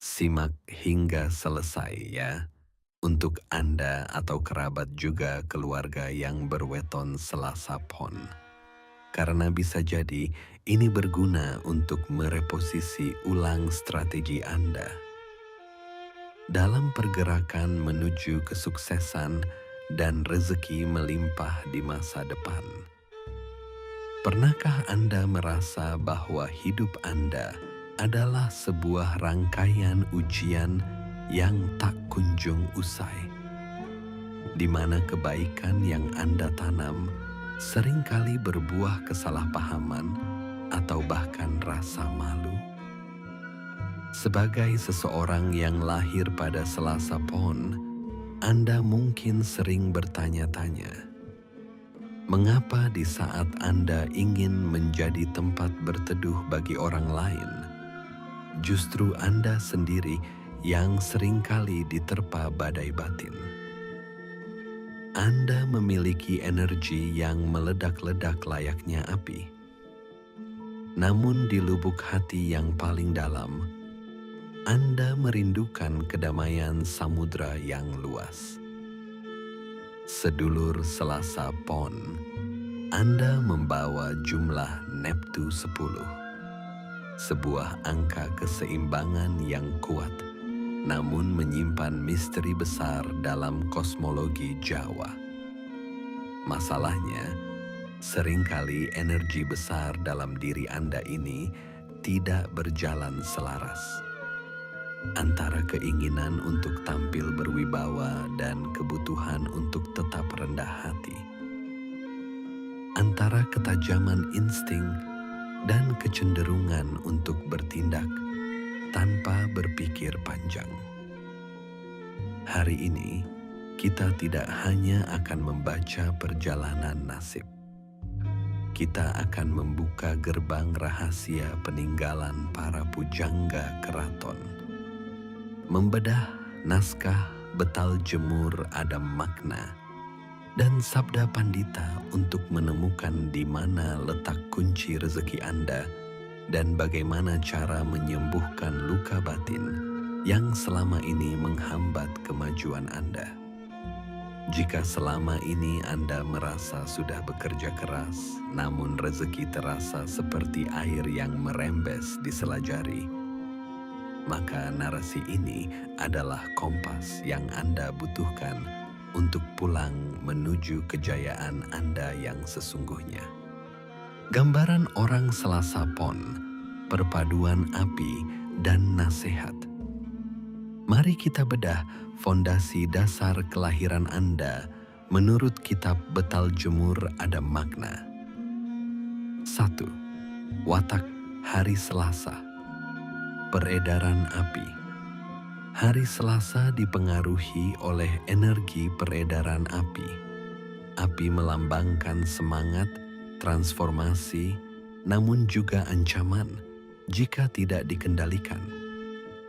Simak hingga selesai ya, untuk Anda atau kerabat juga keluarga yang berweton Selasa Pon. Karena bisa jadi ini berguna untuk mereposisi ulang strategi Anda. Dalam pergerakan menuju kesuksesan dan rezeki melimpah di masa depan. Pernahkah Anda merasa bahwa hidup Anda adalah sebuah rangkaian ujian yang tak kunjung usai, di mana kebaikan yang Anda tanam seringkali berbuah kesalahpahaman atau bahkan rasa malu? Sebagai seseorang yang lahir pada Selasa Pon, Anda mungkin sering bertanya-tanya, mengapa di saat Anda ingin menjadi tempat berteduh bagi orang lain, justru Anda sendiri yang seringkali diterpa badai batin? Anda memiliki energi yang meledak-ledak layaknya api. Namun di lubuk hati yang paling dalam, Anda merindukan kedamaian samudra yang luas. Sedulur Selasa Pon, Anda membawa jumlah Neptu 10, sebuah angka keseimbangan yang kuat, namun menyimpan misteri besar dalam kosmologi Jawa. Masalahnya, seringkali energi besar dalam diri Anda ini tidak berjalan selaras antara keinginan untuk tampil berwibawa dan kebutuhan untuk tetap rendah hati, antara ketajaman insting dan kecenderungan untuk bertindak tanpa berpikir panjang. Hari ini, kita tidak hanya akan membaca perjalanan nasib. Kita akan membuka gerbang rahasia peninggalan para pujangga keraton, membedah naskah Betal Jemur Adam Makna dan Sabda Pandita untuk menemukan di mana letak kunci rezeki Anda dan bagaimana cara menyembuhkan luka batin yang selama ini menghambat kemajuan Anda. Jika selama ini Anda merasa sudah bekerja keras, namun rezeki terasa seperti air yang merembes di sela jari, maka narasi ini adalah kompas yang Anda butuhkan untuk pulang menuju kejayaan Anda yang sesungguhnya. Gambaran orang Selasa Pon, perpaduan api dan nasihat. Mari kita bedah fondasi dasar kelahiran Anda menurut kitab Betal Jemur Adam Makna. 1. Watak hari Selasa. Peredaran api. Hari Selasa dipengaruhi oleh energi peredaran api. Api melambangkan semangat, transformasi, namun juga ancaman jika tidak dikendalikan.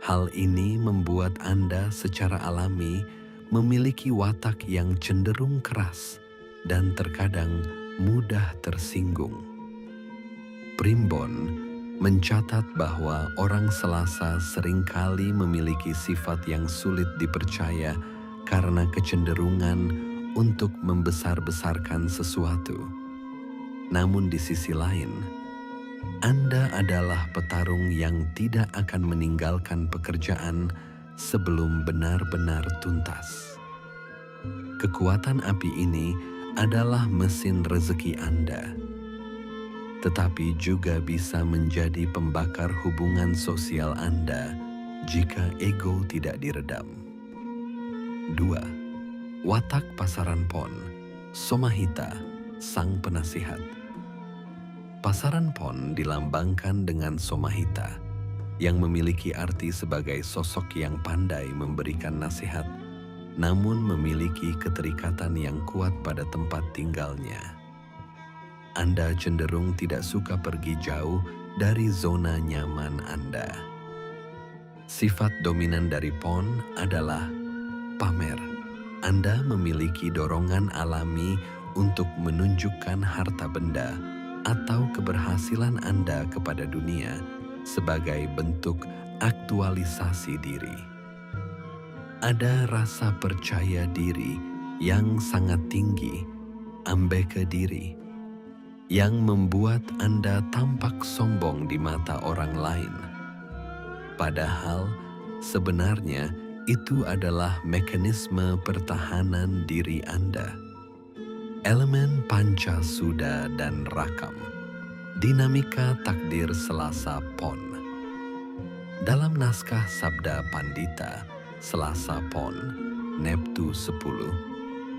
Hal ini membuat Anda secara alami memiliki watak yang cenderung keras dan terkadang mudah tersinggung. Primbon mencatat bahwa orang Selasa seringkali memiliki sifat yang sulit dipercaya karena kecenderungan untuk membesar-besarkan sesuatu. Namun di sisi lain, Anda adalah petarung yang tidak akan meninggalkan pekerjaan sebelum benar-benar tuntas. Kekuatan api ini adalah mesin rezeki Anda, tetapi juga bisa menjadi pembakar hubungan sosial Anda jika ego tidak diredam. 2. Watak pasaran Pon, Somahita, sang penasihat. Pasaran Pon dilambangkan dengan Somahita, yang memiliki arti sebagai sosok yang pandai memberikan nasihat, namun memiliki keterikatan yang kuat pada tempat tinggalnya. Anda cenderung tidak suka pergi jauh dari zona nyaman Anda. Sifat dominan dari Pon adalah pamer. Anda memiliki dorongan alami untuk menunjukkan harta benda atau keberhasilan Anda kepada dunia sebagai bentuk aktualisasi diri. Ada rasa percaya diri yang sangat tinggi, ambeke diri, yang membuat Anda tampak sombong di mata orang lain. Padahal sebenarnya itu adalah mekanisme pertahanan diri Anda. Elemen panca suda dan rakam. Dinamika takdir Selasa Pon. Dalam naskah Sabda Pandita, Selasa Pon, Neptu 10,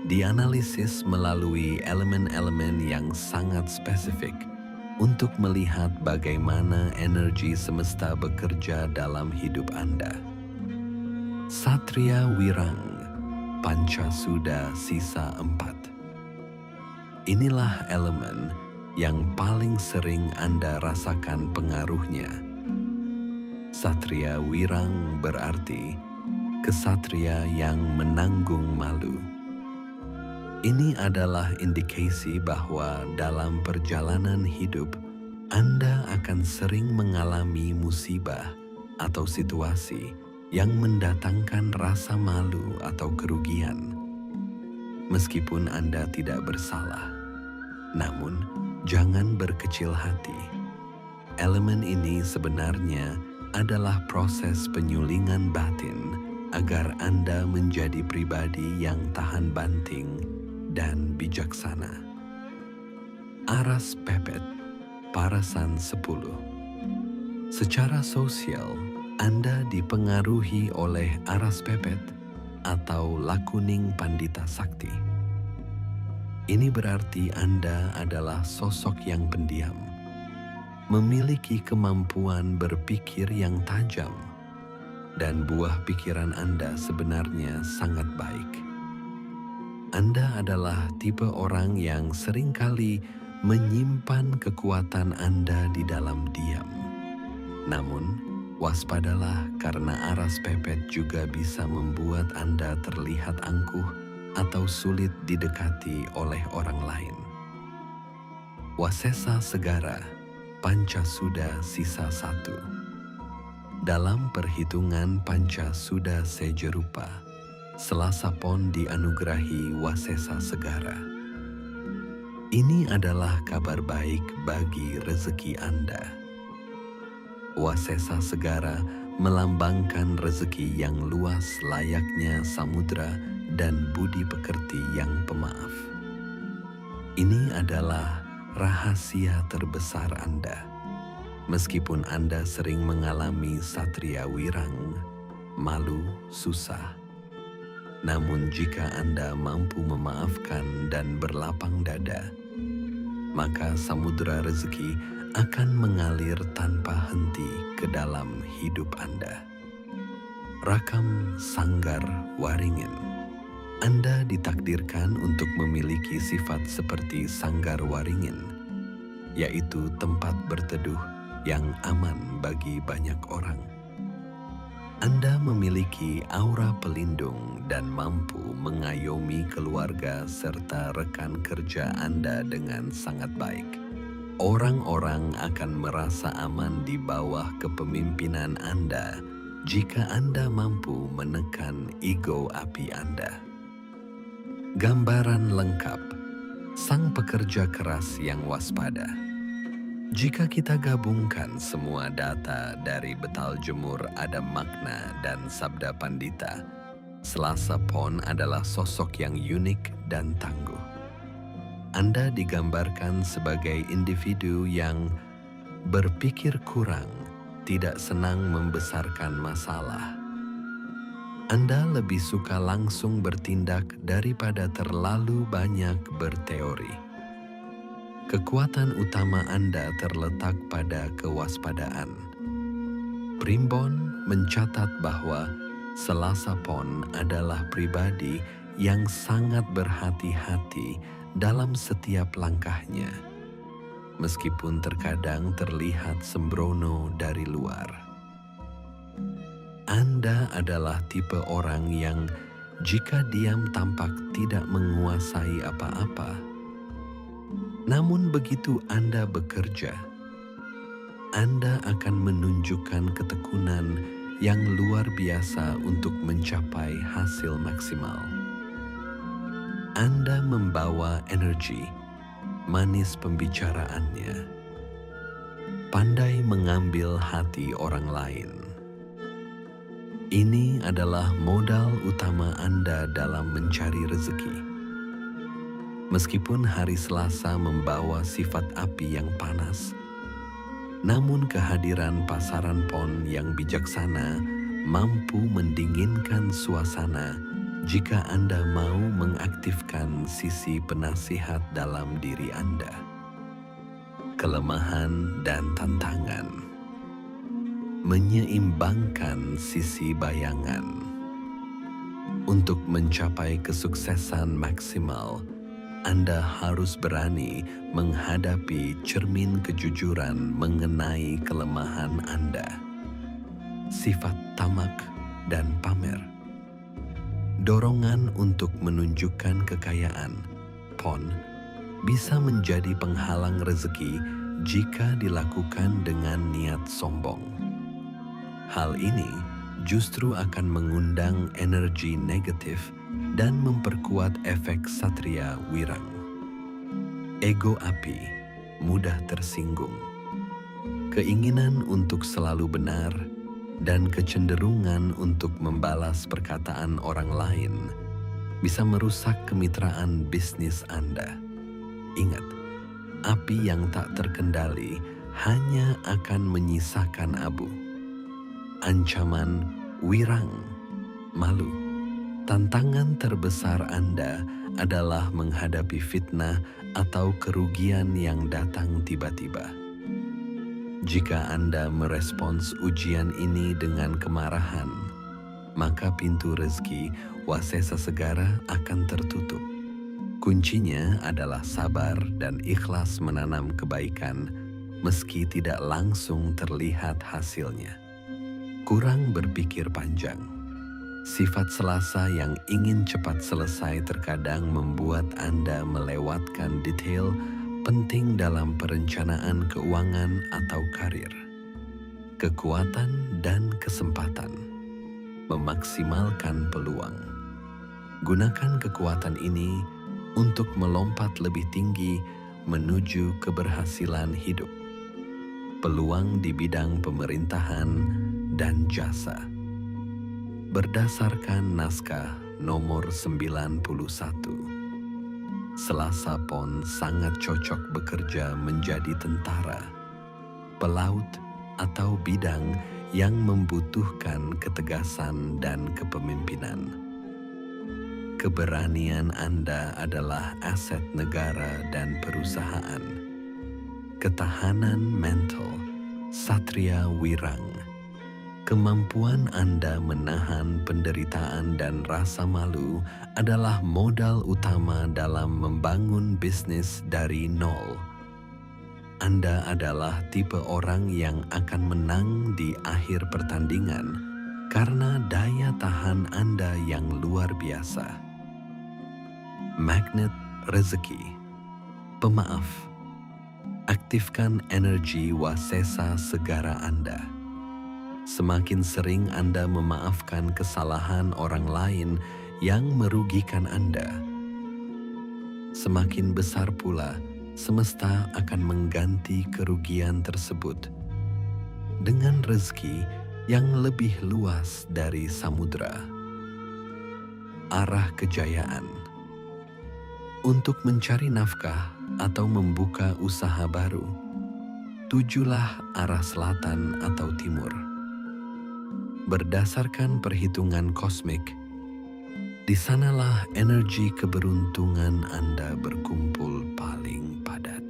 dianalisis melalui elemen-elemen yang sangat spesifik untuk melihat bagaimana energi semesta bekerja dalam hidup Anda. Satria Wirang, Pancasuda sisa 4. Inilah elemen yang paling sering Anda rasakan pengaruhnya. Satria Wirang berarti kesatria yang menanggung malu. Ini adalah indikasi bahwa dalam perjalanan hidup, Anda akan sering mengalami musibah atau situasi yang mendatangkan rasa malu atau kerugian. Meskipun Anda tidak bersalah, namun jangan berkecil hati. Elemen ini sebenarnya adalah proses penyulingan batin agar Anda menjadi pribadi yang tahan banting dan bijaksana. Aras Pepet, Parasan 10. Secara sosial, Anda dipengaruhi oleh Aras Pepet atau Lakuning Pandita Sakti. Ini berarti Anda adalah sosok yang pendiam, memiliki kemampuan berpikir yang tajam, dan buah pikiran Anda sebenarnya sangat baik. Anda adalah tipe orang yang seringkali menyimpan kekuatan Anda di dalam diam. Namun, waspadalah karena Aras Pepet juga bisa membuat Anda terlihat angkuh atau sulit didekati oleh orang lain. Wasesa Segara, Pancasuda sisa 1. Dalam perhitungan Pancasuda Sejerupa, Selasa Pon dianugerahi Wasesa Segara. Ini adalah kabar baik bagi rezeki Anda. Wasesa Segara melambangkan rezeki yang luas layaknya samudra dan budi pekerti yang pemaaf. Ini adalah rahasia terbesar Anda. Meskipun Anda sering mengalami satria wirang, malu, susah. Namun jika Anda mampu memaafkan dan berlapang dada, maka samudera rezeki akan mengalir tanpa henti ke dalam hidup Anda. Rakam Sanggar Waringin. Anda ditakdirkan untuk memiliki sifat seperti Sanggar Waringin, yaitu tempat berteduh yang aman bagi banyak orang. Anda memiliki aura pelindung dan mampu mengayomi keluarga serta rekan kerja Anda dengan sangat baik. Orang-orang akan merasa aman di bawah kepemimpinan Anda jika Anda mampu menekan ego api Anda. Gambaran lengkap, sang pekerja keras yang waspada. Jika kita gabungkan semua data dari Betal Jemur Adam Makna dan Sabda Pandita, Selasa Pon adalah sosok yang unik dan tangguh. Anda digambarkan sebagai individu yang berpikir kurang, tidak senang membesarkan masalah. Anda lebih suka langsung bertindak daripada terlalu banyak berteori. Kekuatan utama Anda terletak pada kewaspadaan. Primbon mencatat bahwa Selasa Pon adalah pribadi yang sangat berhati-hati dalam setiap langkahnya, meskipun terkadang terlihat sembrono dari luar. Anda adalah tipe orang yang jika diam tampak tidak menguasai apa-apa. Namun begitu Anda bekerja, Anda akan menunjukkan ketekunan yang luar biasa untuk mencapai hasil maksimal. Anda membawa energi, manis pembicaraannya, pandai mengambil hati orang lain. Ini adalah modal utama Anda dalam mencari rezeki. Meskipun hari Selasa membawa sifat api yang panas, namun kehadiran pasaran pon yang bijaksana mampu mendinginkan suasana jika Anda mau mengaktifkan sisi penasihat dalam diri Anda. Kelemahan dan tantangan menyeimbangkan sisi bayangan. Untuk mencapai kesuksesan maksimal, Anda harus berani menghadapi cermin kejujuran mengenai kelemahan Anda. Sifat tamak dan pamer. Dorongan untuk menunjukkan kekayaan, pon, bisa menjadi penghalang rezeki jika dilakukan dengan niat sombong. Hal ini justru akan mengundang energi negatif dan memperkuat efek satria wirang. Ego api mudah tersinggung. Keinginan untuk selalu benar dan kecenderungan untuk membalas perkataan orang lain bisa merusak kemitraan bisnis Anda. Ingat, api yang tak terkendali hanya akan menyisakan abu. Ancaman wirang, malu. Tantangan terbesar Anda adalah menghadapi fitnah atau kerugian yang datang tiba-tiba. Jika Anda merespons ujian ini dengan kemarahan, maka pintu rezeki wasesa segara akan tertutup. Kuncinya adalah sabar dan ikhlas menanam kebaikan meski tidak langsung terlihat hasilnya. Kurang berpikir panjang. Sifat Selasa yang ingin cepat selesai terkadang membuat Anda melewatkan detail penting dalam perencanaan keuangan atau karir. Kekuatan dan kesempatan. Memaksimalkan peluang. Gunakan kekuatan ini untuk melompat lebih tinggi menuju keberhasilan hidup. Peluang di bidang pemerintahan dan jasa. Berdasarkan naskah nomor 91, Selasa pon sangat cocok bekerja menjadi tentara, pelaut, atau bidang yang membutuhkan ketegasan dan kepemimpinan. Keberanian Anda adalah aset negara dan perusahaan. Ketahanan mental, satria wirang. Kemampuan Anda menahan penderitaan dan rasa malu adalah modal utama dalam membangun bisnis dari nol. Anda adalah tipe orang yang akan menang di akhir pertandingan karena daya tahan Anda yang luar biasa. Magnet rezeki. Pemaaf. Aktifkan energi wasesa segara Anda. Semakin sering Anda memaafkan kesalahan orang lain yang merugikan Anda, semakin besar pula semesta akan mengganti kerugian tersebut dengan rezeki yang lebih luas dari samudra. Arah kejayaan. Untuk mencari nafkah atau membuka usaha baru, tujulah arah selatan atau timur. Berdasarkan perhitungan kosmik, di sanalah energi keberuntungan Anda berkumpul paling padat.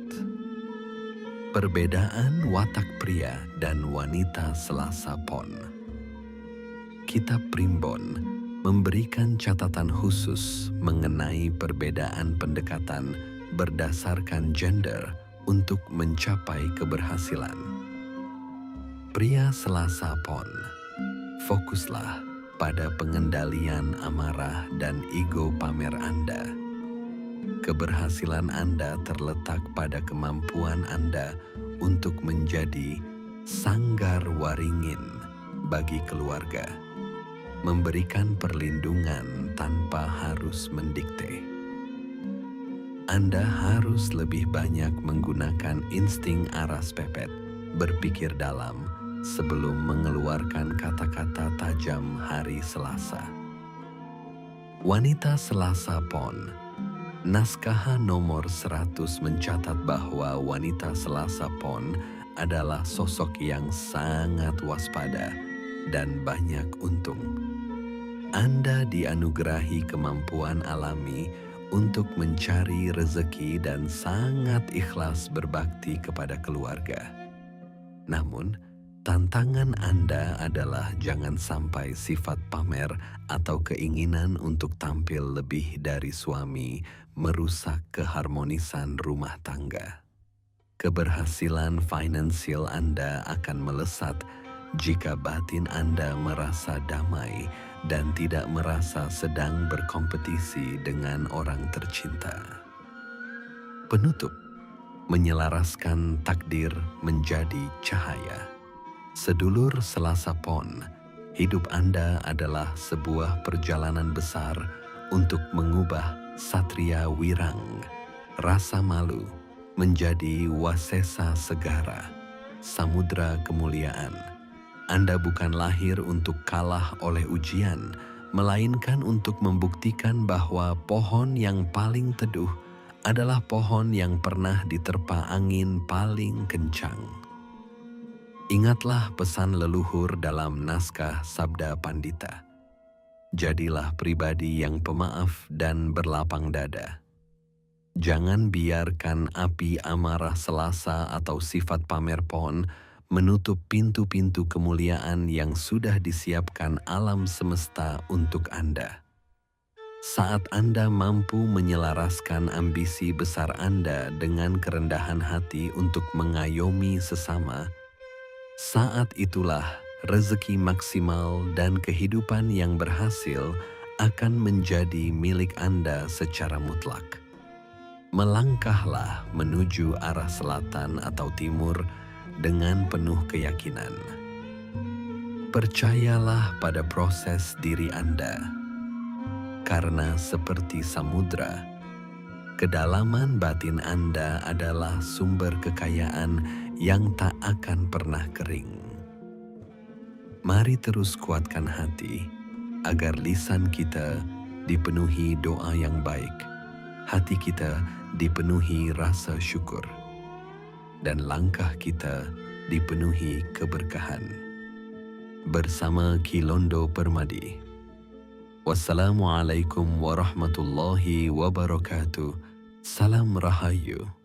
Perbedaan watak pria dan wanita Selasa pon. Kitab Primbon memberikan catatan khusus mengenai perbedaan pendekatan berdasarkan gender untuk mencapai keberhasilan. Pria Selasa pon, fokuslah pada pengendalian amarah dan ego pamer Anda. Keberhasilan Anda terletak pada kemampuan Anda untuk menjadi sanggar waringin bagi keluarga, memberikan perlindungan tanpa harus mendikte. Anda harus lebih banyak menggunakan insting aras pepet, berpikir dalam sebelum mengeluarkan kata-kata tajam hari Selasa. Wanita Selasa Pon. Naskah nomor 100 mencatat bahwa wanita Selasa Pon adalah sosok yang sangat waspada dan banyak untung. Anda dianugerahi kemampuan alami untuk mencari rezeki dan sangat ikhlas berbakti kepada keluarga. Namun, tantangan Anda adalah jangan sampai sifat pamer atau keinginan untuk tampil lebih dari suami merusak keharmonisan rumah tangga. Keberhasilan finansial Anda akan melesat jika batin Anda merasa damai dan tidak merasa sedang berkompetisi dengan orang tercinta. Penutup, menyelaraskan takdir menjadi cahaya. Sedulur Selasa Pon, hidup Anda adalah sebuah perjalanan besar untuk mengubah satria wirang, rasa malu, menjadi wasesa segara, samudra kemuliaan. Anda bukan lahir untuk kalah oleh ujian, melainkan untuk membuktikan bahwa pohon yang paling teduh adalah pohon yang pernah diterpa angin paling kencang. Ingatlah pesan leluhur dalam naskah Sabda Pandita. Jadilah pribadi yang pemaaf dan berlapang dada. Jangan biarkan api amarah Selasa atau sifat pamer Pon menutup pintu-pintu kemuliaan yang sudah disiapkan alam semesta untuk Anda. Saat Anda mampu menyelaraskan ambisi besar Anda dengan kerendahan hati untuk mengayomi sesama, saat itulah rezeki maksimal dan kehidupan yang berhasil akan menjadi milik Anda secara mutlak. Melangkahlah menuju arah selatan atau timur dengan penuh keyakinan. Percayalah pada proses diri Anda, karena seperti samudra, kedalaman batin Anda adalah sumber kekayaan yang tak akan pernah kering. Mari terus kuatkan hati, agar lisan kita dipenuhi doa yang baik, hati kita dipenuhi rasa syukur, dan langkah kita dipenuhi keberkahan. Bersama Kilondo Permadi. Wassalamualaikum warahmatullahi wabarakatuh. Salam Rahayu.